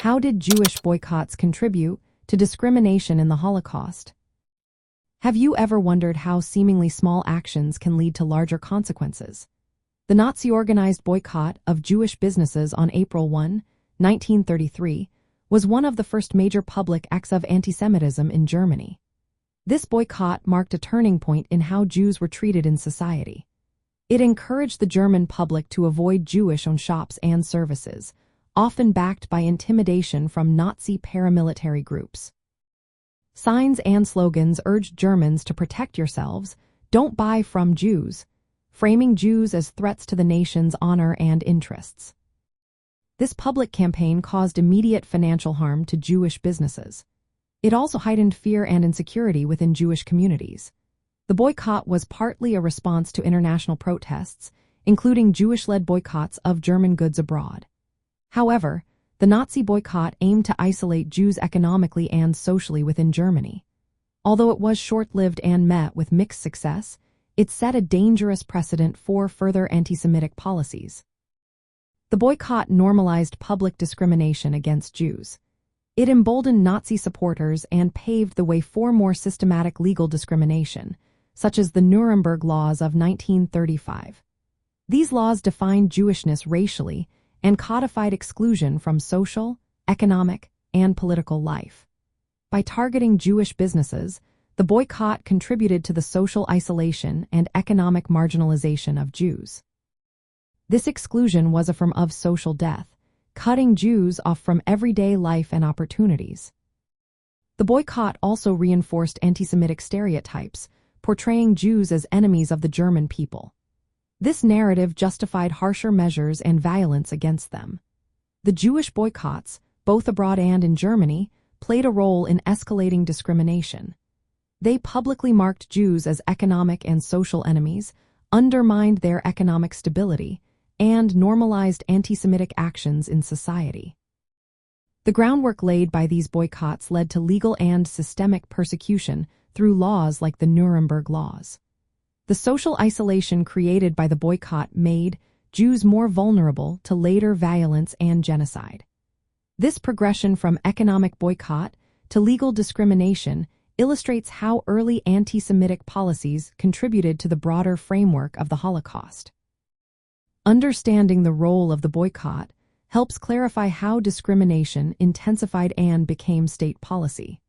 How did Jewish boycotts contribute to discrimination in the Holocaust? Have you ever wondered how seemingly small actions can lead to larger consequences? The Nazi-organized boycott of Jewish businesses on April 1, 1933, was one of the first major public acts of antisemitism in Germany. This boycott marked a turning point in how Jews were treated in society. It encouraged the German public to avoid Jewish-owned shops and services, often backed by intimidation from Nazi paramilitary groups. Signs and slogans urged Germans to protect yourselves, don't buy from Jews, framing Jews as threats to the nation's honor and interests. This public campaign caused immediate financial harm to Jewish businesses. It also heightened fear and insecurity within Jewish communities. The boycott was partly a response to international protests, including Jewish-led boycotts of German goods abroad. However, the Nazi boycott aimed to isolate Jews economically and socially within Germany. Although it was short-lived and met with mixed success, it set a dangerous precedent for further anti-Semitic policies. The boycott normalized public discrimination against Jews. It emboldened Nazi supporters and paved the way for more systematic legal discrimination, such as the Nuremberg Laws of 1935. These laws defined Jewishness racially and codified exclusion from social, economic, and political life. By targeting Jewish businesses, the boycott contributed to the social isolation and economic marginalization of Jews. This exclusion was a form of social death, cutting Jews off from everyday life and opportunities. The boycott also reinforced anti-Semitic stereotypes, portraying Jews as enemies of the German people. This narrative justified harsher measures and violence against them. The Jewish boycotts, both abroad and in Germany, played a role in escalating discrimination. They publicly marked Jews as economic and social enemies, undermined their economic stability, and normalized anti-Semitic actions in society. The groundwork laid by these boycotts led to legal and systemic persecution through laws like the Nuremberg Laws. The social isolation created by the boycott made Jews more vulnerable to later violence and genocide. This progression from economic boycott to legal discrimination illustrates how early anti-Semitic policies contributed to the broader framework of the Holocaust. Understanding the role of the boycott helps clarify how discrimination intensified and became state policy.